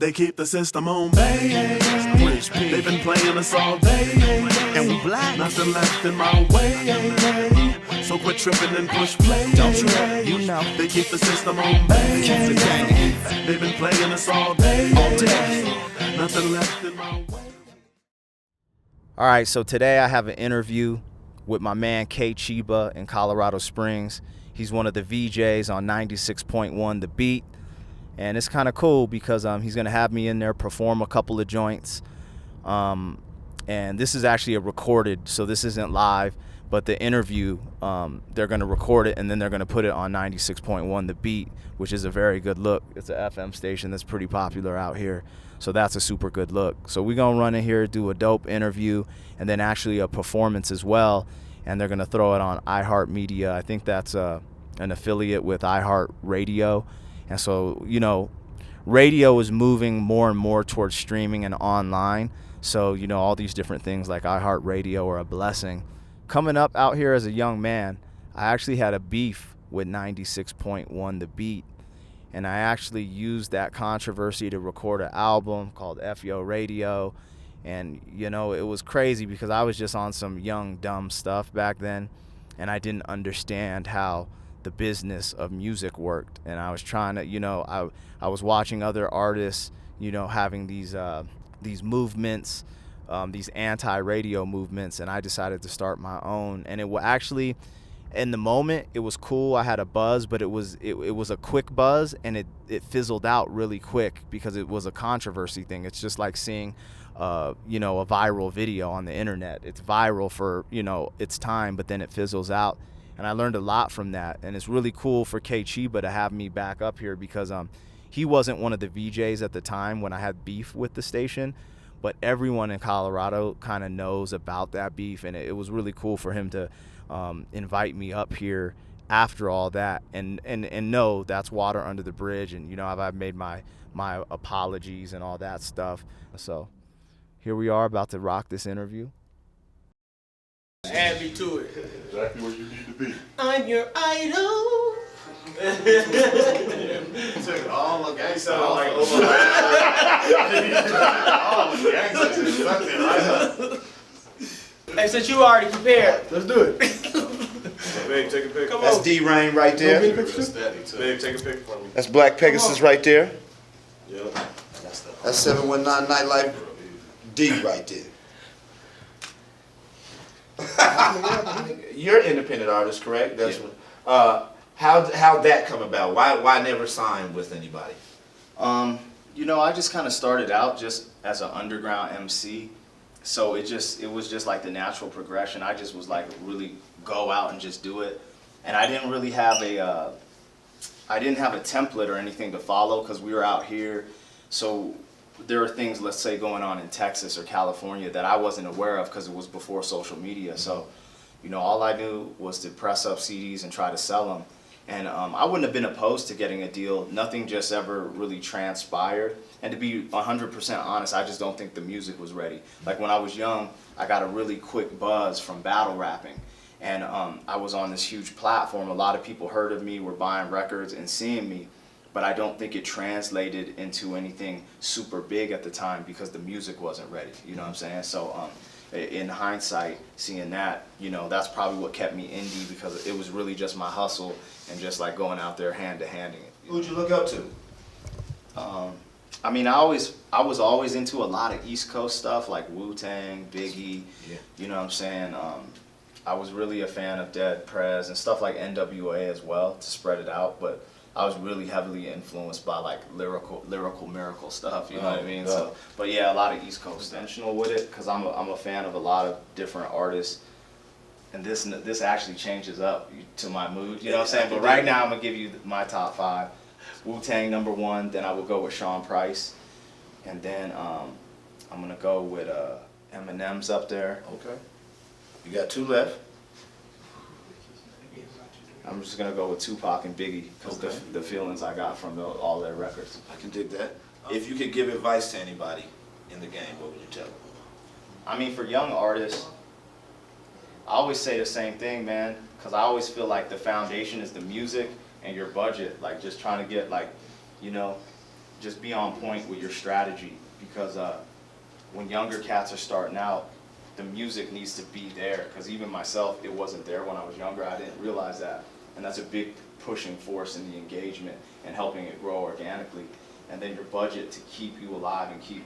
They keep the system on bay. They've been playing us all day, and we black. Nothing left in my way. So quit tripping and push play. Don't you know? They keep the system on bay. They've been playing us all day. Nothing left in my way. All right, so today I have an interview with my man K Chiba in Colorado Springs. He's one of the VJs on 96.1 The Beat. And it's kind of cool because he's going to have me in there perform a couple of joints. And this is actually a recorded, so this isn't live. But the interview, they're going to record it and then they're going to put it on 96.1 The Beat, which is a very good look. It's an FM station that's pretty popular out here. So that's a super good look. So we're going to run in here, do a dope interview, and then actually a performance as well. And they're going to throw it on iHeartMedia. I think that's an affiliate with iHeartRadio. And so, you know, radio is moving more and more towards streaming and online. So, you know, all these different things like iHeartRadio are a blessing. Coming up out here as a young man, I actually had a beef with 96.1 The Beat. And I actually used that controversy to record an album called FYO Radio. And, you know, it was crazy because I was just on some young, dumb stuff back then. And I didn't understand how the business of music worked. And I was trying to, you know, I was watching other artists, you know, having these movements, these anti-radio movements, and I decided to start my own. And it will actually, in the moment, it was cool. I had a buzz, but it was a quick buzz, and it fizzled out really quick because it was a controversy thing. It's just like seeing, you know, a viral video on the internet. It's viral for, you know, its time, but then it fizzles out. And I learned a lot from that. And it's really cool for K Chiba to have me back up here because he wasn't one of the VJs at the time when I had beef with the station. But everyone in Colorado kind of knows about that beef. And it was really cool for him to invite me up here after all that and know that's water under the bridge. And, you know, I've made my apologies and all that stuff. So here we are about to rock this interview. Add me to it. Exactly where you need to be. I'm your idol. Took all the gangsters. Sound like all the gangsters. Something right up. Hey, since you already prepared, Let's do it. Big, take a pic. Come That's on. D-Rain right there. Big, take a pic for me. That's Black Pegasus right there. Yep. That's 719 Nightlife D right there. You're an independent artist, correct? That's what. How'd that come about? Why never sign with anybody? You know, I just kind of started out just as an underground MC. So it was just like the natural progression. I just was like really go out and just do it. And I didn't really have a template or anything to follow because we were out here. So there are things, let's say, going on in Texas or California that I wasn't aware of because it was before social media. So, you know, all I knew was to press up CDs and try to sell them. And I wouldn't have been opposed to getting a deal. Nothing just ever really transpired. And to be 100% honest, I just don't think the music was ready. Like when I was young, I got a really quick buzz from battle rapping. And I was on this huge platform. A lot of people heard of me, were buying records and seeing me. But I don't think it translated into anything super big at the time because the music wasn't ready. You know what I'm saying? So in hindsight, seeing that, you know, that's probably what kept me indie because it was really just my hustle and just like going out there hand-to-handing it. Who'd you look up to? I mean, I was always into a lot of East Coast stuff like Wu-Tang, Biggie, you know what I'm saying? I was really a fan of Dead Prez and stuff like NWA as well to spread it out, but I was really heavily influenced by like lyrical miracle stuff, you know what I mean? So, but yeah, a lot of East Coast intentional with it because I'm a fan of a lot of different artists, and this actually changes up to my mood, you know what I'm saying? But right now I'm gonna give you my top 5. Wu-Tang #1, then I will go with Sean Price, and then I'm gonna go with Eminem's up there. Okay. You got 2 left. I'm just gonna go with Tupac and Biggie because the feelings I got from all their records. I can dig that. If you could give advice to anybody in the game, what would you tell them? I mean, for young artists, I always say the same thing, man, because I always feel like the foundation is the music and your budget. Like just trying to get like, you know, just be on point with your strategy, because when younger cats are starting out, the music needs to be there, because even myself, it wasn't there when I was younger. I didn't realize that, and that's a big pushing force in the engagement and helping it grow organically. And then your budget to keep you alive and keep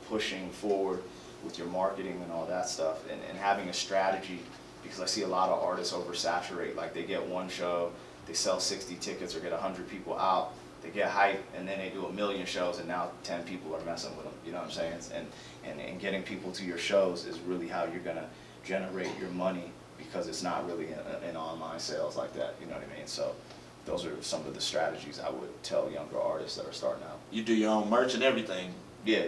pushing forward with your marketing and all that stuff, and having a strategy, because I see a lot of artists oversaturate. Like, they get one show, they sell 60 tickets or get 100 people out, they get hype, and then they do 1 million shows, and now 10 people are messing with them. You know what I'm saying? And getting people to your shows is really how you're gonna generate your money, because it's not really an online sales like that. You know what I mean? So those are some of the strategies I would tell younger artists that are starting out. You do your own merch and everything. Yeah.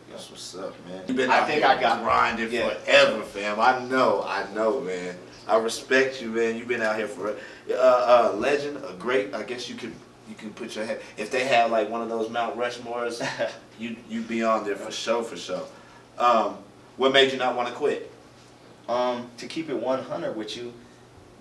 That's what's up, man. You've been I out think here I got grinding forever, fam. I know, man. I respect you, man. You've been out here for a legend, a great. I guess you can put your head. If they have like one of those Mount Rushmores, you be on there for sure. What made you not want to quit? To keep it 100 with you,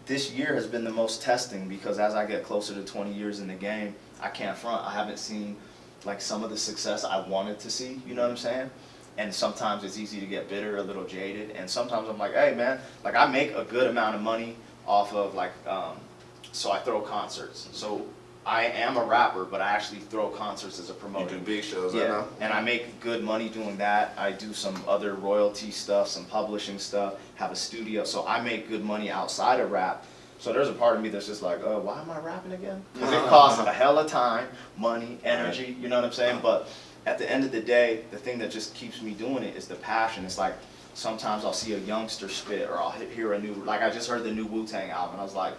this year has been the most testing, because as I get closer to 20 years in the game, I can't front. I haven't seen like some of the success I wanted to see, you know what I'm saying? And sometimes it's easy to get bitter, a little jaded, and sometimes I'm like, hey man, like I make a good amount of money off of like, so I throw concerts. So I am a rapper, but I actually throw concerts as a promoter. You do big shows, yeah, I know. And I make good money doing that. I do some other royalty stuff, some publishing stuff, have a studio, so I make good money outside of rap. So there's a part of me that's just like, why am I rapping again? Because it costs a hell of time, money, energy, you know what I'm saying? But at the end of the day, the thing that just keeps me doing it is the passion. It's like, sometimes I'll see a youngster spit, or I'll hear a new, like I just heard the new Wu-Tang album, and I was like,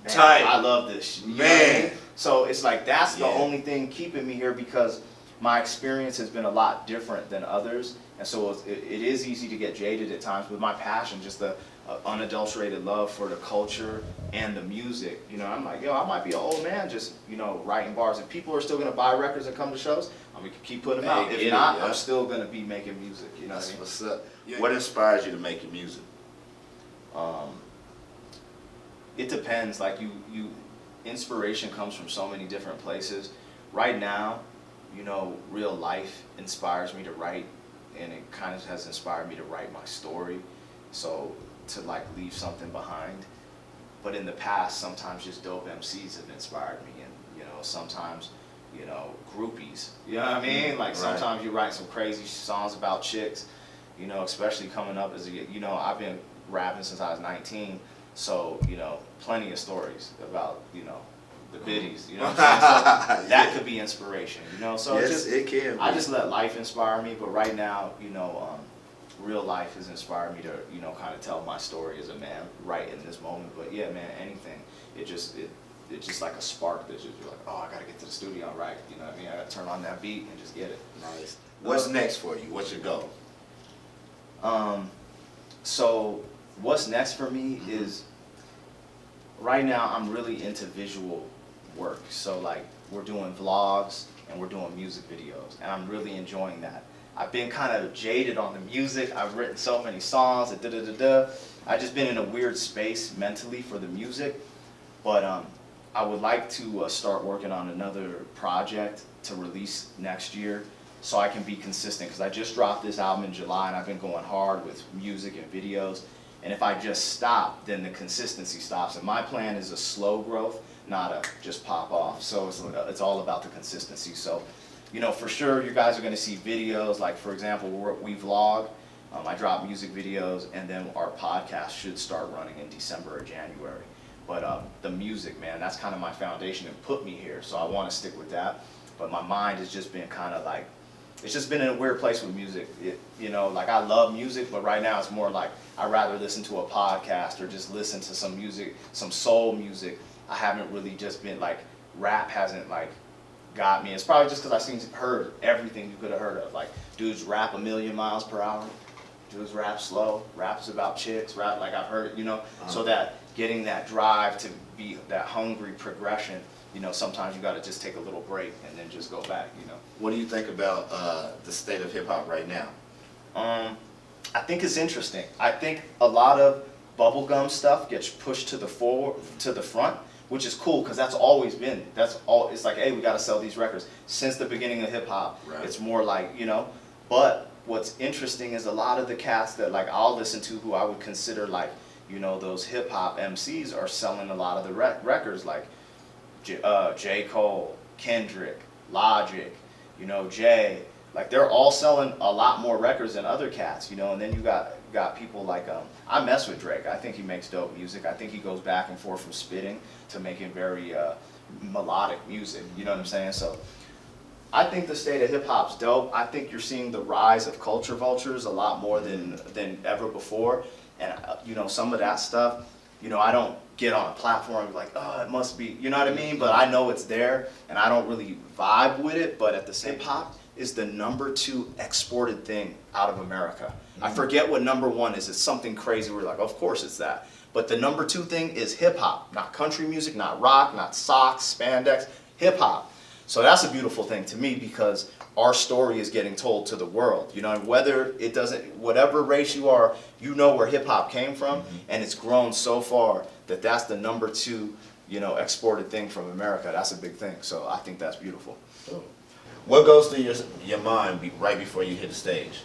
man, I love this. You know what I mean? So it's like, that's the only thing keeping me here, because my experience has been a lot different than others. And so it is easy to get jaded at times, but my passion, just the unadulterated love for the culture and the music, you know, I'm like, yo, I might be an old man just, you know, writing bars. If people are still going to buy records and come to shows, I'm going to keep putting them out. If not, I'm still going to be making music, you know what I mean? What's up? What inspires you to make your music? It depends. Like, inspiration comes from so many different places. Right now, you know, real life inspires me to write, and it kind of has inspired me to write my story, so to like leave something behind. But in the past, sometimes just dope MCs have inspired me, and you know, sometimes, you know, groupies, you know what I mean? Like, sometimes you write some crazy songs about chicks, you know, especially coming up as a, you know, I've been rapping since I was 19, so, you know, plenty of stories about, you know, the biddies, you know what I'm saying? So that could be inspiration, you know? So Yes, it can be. I just let life inspire me, but right now, you know, real life has inspired me to, you know, kind of tell my story as a man right in this moment. But yeah, man, anything, it's just like a spark that just, you're like, oh, I gotta get to the studio and write, you know what I mean? I gotta turn on that beat and just get it. Nice. What's next for you? What's your goal? So what's next for me is, right now I'm really into visual work. So like, we're doing vlogs and we're doing music videos, and I'm really enjoying that. I've been kind of jaded on the music. I've written so many songs, I've just been in a weird space mentally for the music. But I would like to start working on another project to release next year, so I can be consistent, because I just dropped this album in July and I've been going hard with music and videos. And if I just stop, then the consistency stops. And my plan is a slow growth, not a just pop off. So it's all about the consistency. So, you know, for sure, you guys are going to see videos. Like, for example, we vlog. I drop music videos, and then our podcast should start running in December or January. But the music, man, that's kind of my foundation and put me here. So I want to stick with that. But my mind has just been kind of like, it's just been in a weird place with music. You know, like, I love music, but right now it's more like I'd rather listen to a podcast or just listen to some music, some soul music. I haven't really just been like, rap hasn't like got me. It's probably just because I've heard everything you could have heard of. Like, dudes rap 1,000,000 miles per hour. Dudes rap slow. Rap's about chicks. Rap, like, I've heard it, you know. So that getting that drive to be that hungry progression, you know, sometimes you got to just take a little break and then just go back, you know. What do you think about the state of hip hop right now? I think it's interesting. I think a lot of bubblegum stuff gets pushed to the front, which is cool because that's always been, it's like, hey, we got to sell these records. Since the beginning of hip hop, it's more like, you know, but what's interesting is a lot of the cats that like I'll listen to who I would consider like, you know, those hip hop MCs are selling a lot of the records like J. Cole, Kendrick, Logic, you know, Jay. Like they're all selling a lot more records than other cats, you know. And then you got people like I mess with Drake. I think he makes dope music. I think he goes back and forth from spitting to making very melodic music. You know what I'm saying? So I think the state of hip hop's dope. I think you're seeing the rise of culture vultures a lot more than ever before. And you know, some of that stuff, you know, I don't get on a platform like, oh, it must be, you know what I mean? But I know it's there, and I don't really vibe with it. But at the same, hip hop is the #2 exported thing out of America. I forget what #1 is. It's something crazy. We're like, of course it's that. But the #2 thing is hip hop, not country music, not rock, not socks, spandex, hip hop. So that's a beautiful thing to me because our story is getting told to the world. You know, and whether it doesn't, whatever race you are, you know where hip hop came from, and it's grown so far that that's the #2, you know, exported thing from America. That's a big thing. So I think that's beautiful. What goes through your mind right before you hit the stage?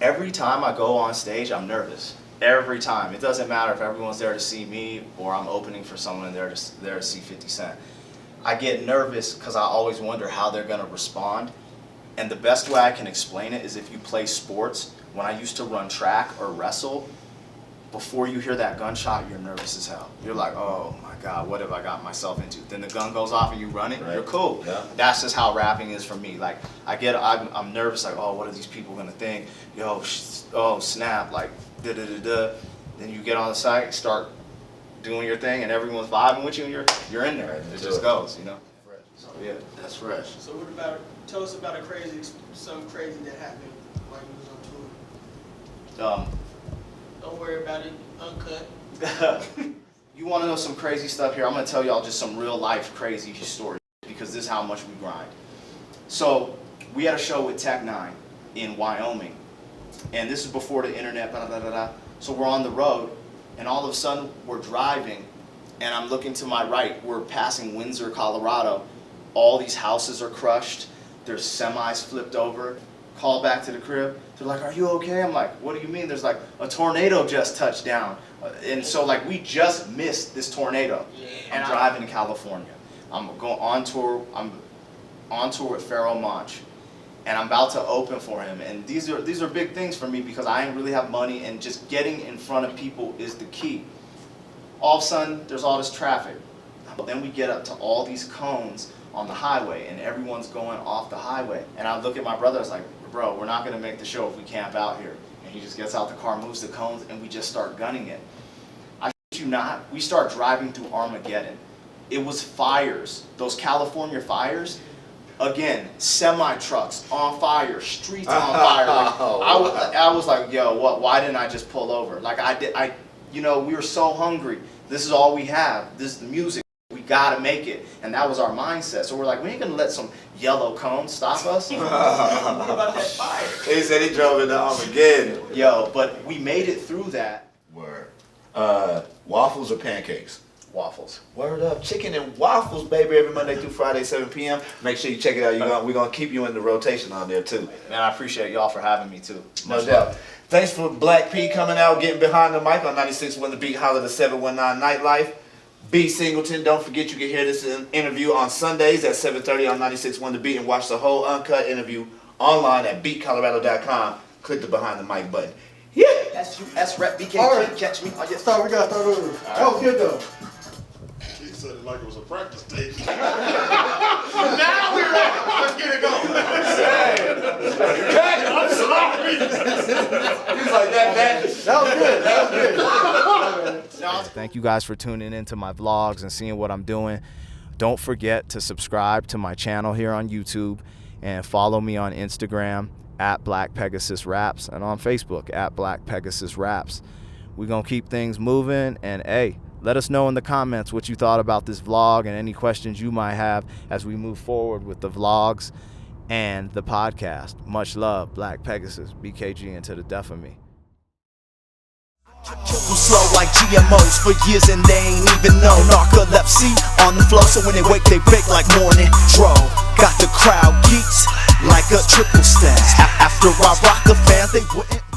Every time I go on stage, I'm nervous. Every time. It doesn't matter if everyone's there to see me or I'm opening for someone there to see 50 Cent. I get nervous because I always wonder how they're going to respond. And the best way I can explain it is if you play sports. When I used to run track or wrestle, before you hear that gunshot, you're nervous as hell. You're like, oh my God, what have I got myself into? Then the gun goes off and you run it, you're cool. Yeah. That's just how rapping is for me. Like, I'm nervous, like, oh, what are these people gonna think? Yo, oh, snap, like, da-da-da-da. Then you get on the site, start doing your thing, and everyone's vibing with you, and you're in there. It just goes, you know? So, yeah, that's fresh. So what about, tell us about something crazy that happened while you was on tour. Don't worry about it, uncut. You want to know some crazy stuff here? I'm going to tell y'all just some real life crazy stories because this is how much we grind. So we had a show with Tech 9 in Wyoming, and this is before the internet, blah, blah, blah, blah. So we're on the road, and all of a sudden we're driving, and I'm looking to my right. We're passing Windsor, Colorado. All these houses are crushed. There's semis flipped over. Call back to the crib. They're like, are you okay? I'm like, what do you mean? There's like a tornado just touched down. And so like we just missed this tornado. I'm driving to California. I'm going on tour. I'm on tour with Pharoah Monch. And I'm about to open for him. And these are big things for me because I ain't really have money, and just getting in front of people is the key. All of a sudden, there's all this traffic. But then we get up to all these cones on the highway, and everyone's going off the highway. And I look at my brother, I was like, bro, we're not gonna make the show if we camp out here. And he just gets out the car, moves the cones, and we just start gunning it. I shit you not, we start driving through Armageddon. It was fires, those California fires. Again, semi-trucks on fire, streets on fire. Like, I was like, yo, what? Why didn't I just pull over? Like you know, we were so hungry. This is all we have. This is the music. We gotta make it, and that was our mindset. So we're like, we ain't gonna let some yellow cone stop us. What about that fire? He said he drove into Armageddon. Yo, but we made it through that. Word. Waffles or pancakes? Waffles. Word up. Chicken and waffles, baby, every Monday through Friday, 7 p.m. Make sure you check it out. We're gonna keep you in the rotation on there too. Man, I appreciate y'all for having me too. No doubt. Thanks for Black P coming out, getting behind the mic on 96.1 The Beat, holla the 719 Nightlife. B. Singleton, don't forget you can hear this interview on Sundays at 7:30 on 96.1 The Beat, and watch the whole uncut interview online at beatcolorado.com. Click the behind the mic button. Yeah. That's rep BK. All right. Catch me. We gotta start over. That was good though. He said it like it was a practice stage. Now we're ready. Let's get it going. I'm sorry. He's like that. That was good. That was good. Thank you guys for tuning into my vlogs and seeing what I'm doing. Don't forget to subscribe to my channel here on YouTube and follow me on Instagram at Black Pegasus Raps and on Facebook at Black Pegasus Raps. We're going to keep things moving, and hey, let us know in the comments what you thought about this vlog and any questions you might have as we move forward with the vlogs and the podcast. Much love, Black Pegasus, BKG, and to the death of me. People slow like GMOs for years and they ain't even know. Narcolepsy on the flow, so when they wake they bake like morning dro. Got the crowd geeks like a triple stack. After I rock the fans, they wouldn't